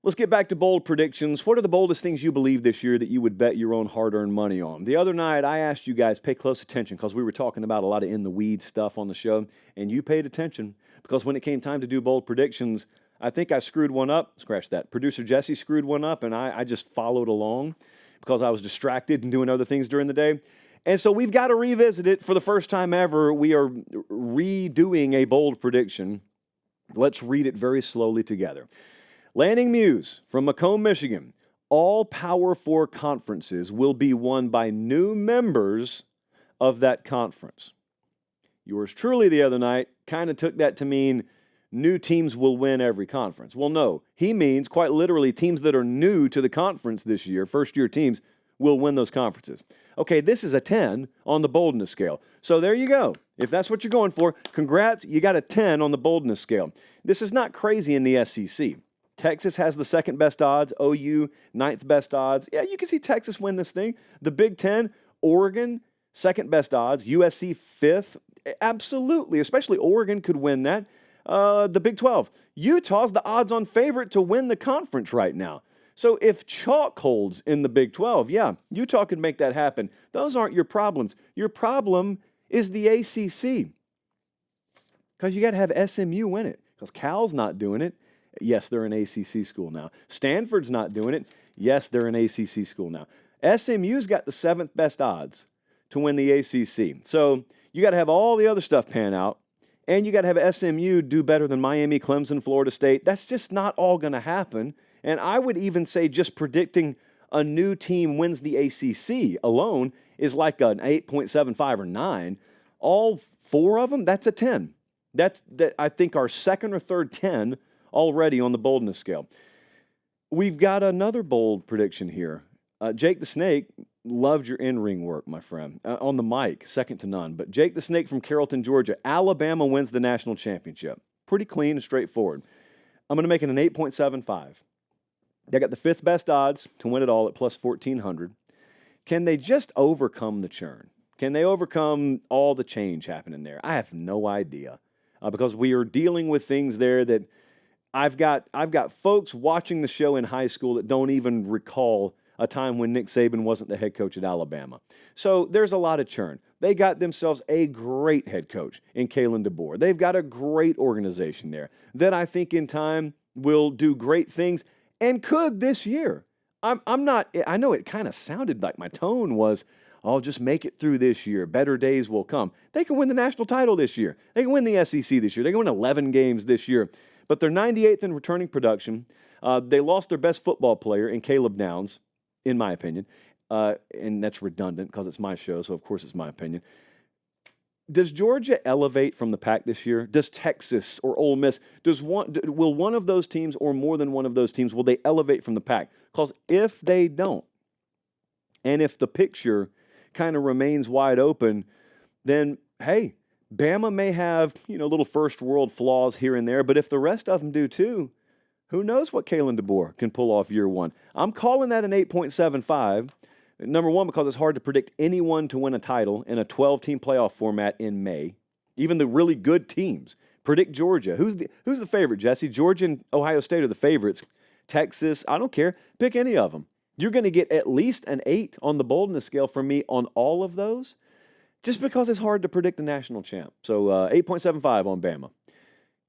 Let's get back to bold predictions. What are the boldest things you believe this year that you would bet your own hard-earned money on? The other night, I asked you guys, pay close attention, because we were talking about a lot of in-the-weeds stuff on the show, and you paid attention, because when it came time to do bold predictions, I think I screwed one up. Scratch that. Producer Jesse screwed one up, and I just followed along because I was distracted and doing other things during the day. And so we've got to revisit it for the first time ever. We are redoing a bold prediction. Let's read it very slowly together. Lanning Muse from Macomb, Michigan. All Power 4 conferences will be won by new members of that conference. Yours truly the other night kind of took that to mean new teams will win every conference. Well, no. He means quite literally teams that are new to the conference this year, first-year teams, will win those conferences. Okay, this is a 10 on the boldness scale. So there you go. If that's what you're going for, congrats, you got a 10 on the boldness scale. This is not crazy in the SEC. Texas has the second best odds, OU, ninth best odds. Yeah, you can see Texas win this thing. The Big Ten, Oregon, second best odds, USC fifth. Absolutely, especially Oregon could win that. The Big 12, Utah's the odds-on favorite to win the conference right now. So if chalk holds in the Big 12, yeah, Utah could make that happen. Those aren't your problems. Your problem is the ACC, because you got to have SMU win it, because Cal's not doing it. Yes, they're an ACC school now. Stanford's not doing it. Yes, they're an ACC school now. SMU's got the seventh best odds to win the ACC. So you got to have all the other stuff pan out, and you got to have SMU do better than Miami, Clemson, Florida State. That's just not all going to happen. And I would even say just predicting a new team wins the ACC alone is like an 8.75 or 9. All four of them, that's a 10. That's I think our second or third 10 already on the boldness scale. We've got another bold prediction here. Jake the Snake loved your in-ring work, my friend. On the mic, second to none. But Jake the Snake from Carrollton, Georgia. Alabama wins the national championship. Pretty clean and straightforward. I'm going to make it an 8.75. They got the fifth best odds to win it all at plus 1,400. Can they just overcome the churn? Can they overcome all the change happening there? I have no idea, because we are dealing with things there that I've got folks watching the show in high school that don't even recall a time when Nick Saban wasn't the head coach at Alabama. So there's a lot of churn. They got themselves a great head coach in Kalen DeBoer. They've got a great organization there that I think in time will do great things and could this year. I'm not, I know it kind of sounded like my tone was, I'll just make it through this year. Better days will come. They can win the national title this year. They can win the SEC this year. They can win 11 games this year. But they're 98th in returning production. They lost their best football player in Caleb Downs, in my opinion. And that's redundant because it's my show, so of course it's my opinion. Does Georgia elevate from the pack this year? Does Texas or Ole Miss, will one of those teams or more than one of those teams, will they elevate from the pack? Because if they don't, and if the picture kind of remains wide open, then, hey, Bama may have, little first world flaws here and there, but if the rest of them do too, who knows what Kalen DeBoer can pull off year one. I'm calling that an 8.75. Number one, because it's hard to predict anyone to win a title in a 12-team playoff format in May. Even the really good teams. Predict Georgia. Who's the favorite, Jesse? Georgia and Ohio State are the favorites. Texas, I don't care. Pick any of them. You're going to get at least an 8 on the boldness scale from me on all of those, just because it's hard to predict the national champ. So 8.75 on Bama.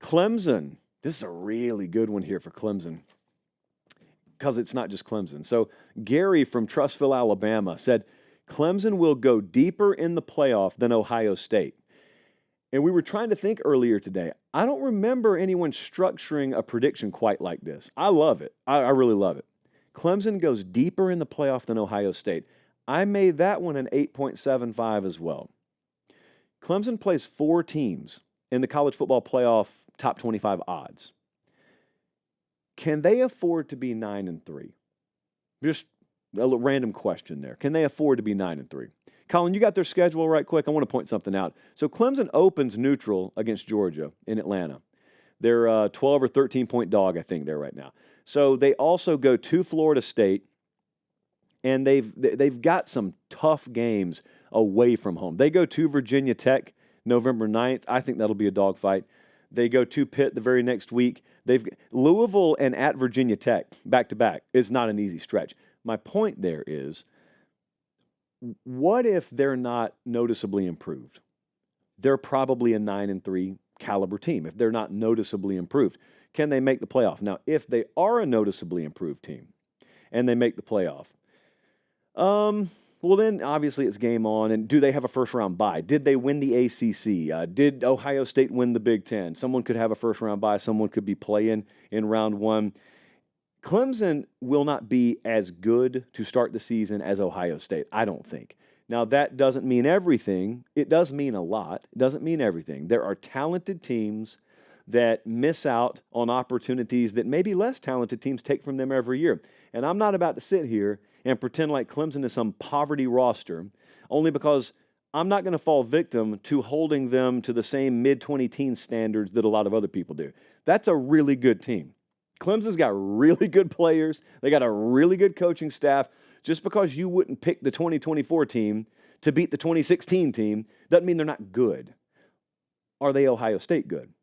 Clemson. This is a really good one here for Clemson, because it's not just Clemson. So Gary from Trussville, Alabama said, Clemson will go deeper in the playoff than Ohio State. And we were trying to think earlier today. I don't remember anyone structuring a prediction quite like this. I love it. I really love it. Clemson goes deeper in the playoff than Ohio State. I made that one an 8.75 as well. Clemson plays 4 teams in the college football playoff top 25 odds. Can they afford to be 9-3? Just a random question there. Can they afford to be 9-3? Colin, you got their schedule right quick? I want to point something out. So Clemson opens neutral against Georgia in Atlanta. They're a 12 or 13-point dog, I think, there right now. So they also go to Florida State, and they've got some tough games away from home. They go to Virginia Tech November 9th. I think that'll be a dogfight. They go to Pitt the very next week. They've Louisville and at Virginia Tech back to back is not an easy stretch. My point there is, what if they're not noticeably improved? They're probably a 9-3 caliber team if they're not noticeably improved. Can they make the playoff? Now, if they are a noticeably improved team and they make the playoff, well, then obviously it's game on. And do they have a first-round bye? Did they win the ACC? Did Ohio State win the Big Ten? Someone could have a first-round bye. Someone could be playing in round one. Clemson will not be as good to start the season as Ohio State, I don't think. Now, that doesn't mean everything. It does mean a lot. It doesn't mean everything. There are talented teams that miss out on opportunities that maybe less talented teams take from them every year. And I'm not about to sit here and pretend like Clemson is some poverty roster, only because I'm not going to fall victim to holding them to the same mid-20-teen standards that a lot of other people do. That's a really good team. Clemson's got really good players. They got a really good coaching staff. Just because you wouldn't pick the 2024 team to beat the 2016 team doesn't mean they're not good. Are they Ohio State good?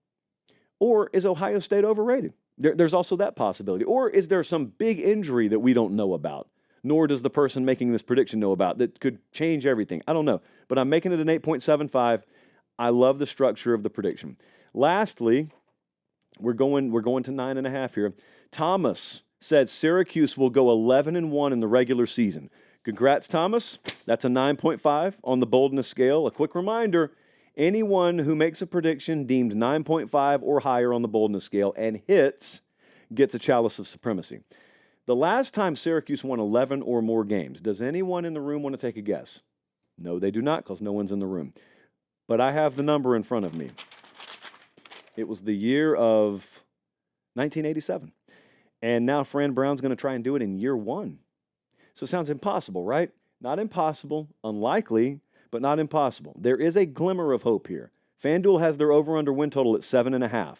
Or is Ohio State overrated? There's also that possibility. Or is there some big injury that we don't know about, nor does the person making this prediction know about, that could change everything? I don't know. But I'm making it an 8.75. I love the structure of the prediction. Lastly, we're going to 9.5 here. Thomas said Syracuse will go 11-1 in the regular season. Congrats, Thomas. That's a 9.5 on the boldness scale. A quick reminder, anyone who makes a prediction deemed 9.5 or higher on the boldness scale and hits gets a chalice of supremacy. The last time Syracuse won 11 or more games, does anyone in the room want to take a guess? No, they do not, because no one's in the room. But I have the number in front of me. It was the year of 1987. And now Fran Brown's going to try and do it in year one. So it sounds impossible, right? Not impossible, unlikely, but not impossible. There is a glimmer of hope here. FanDuel has their over-under win total at 7.5.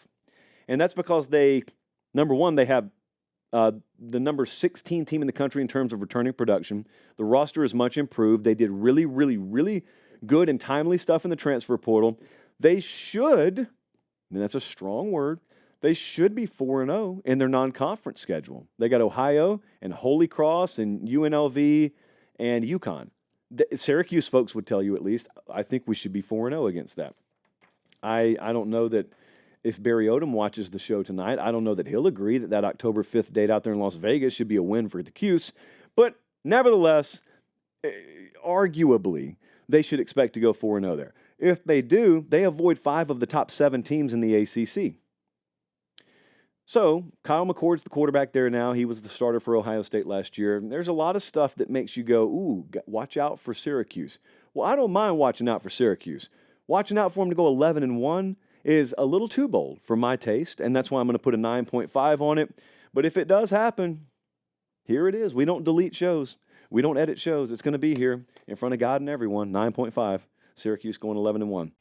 And that's because number one, they have the number 16 team in the country in terms of returning production. The roster is much improved. They did really, really, really good and timely stuff in the transfer portal. They should, and that's a strong word, they should be 4-0 in their non-conference schedule. They got Ohio and Holy Cross and UNLV and UConn. The Syracuse folks would tell you, at least, I think we should be 4-0 against that. I don't know that if Barry Odom watches the show tonight, I don't know that he'll agree that October 5th date out there in Las Vegas should be a win for the Cuse. But nevertheless, arguably, they should expect to go 4-0 there. If they do, they avoid 5 of the top 7 teams in the ACC. So, Kyle McCord's the quarterback there now. He was the starter for Ohio State last year. There's a lot of stuff that makes you go, ooh, watch out for Syracuse. Well, I don't mind watching out for Syracuse. Watching out for them to go 11-1 is a little too bold for my taste, and that's why I'm going to put a 9.5 on it. But if it does happen, here it is. We don't delete shows. We don't edit shows. It's going to be here in front of God and everyone. 9.5. Syracuse going 11-1.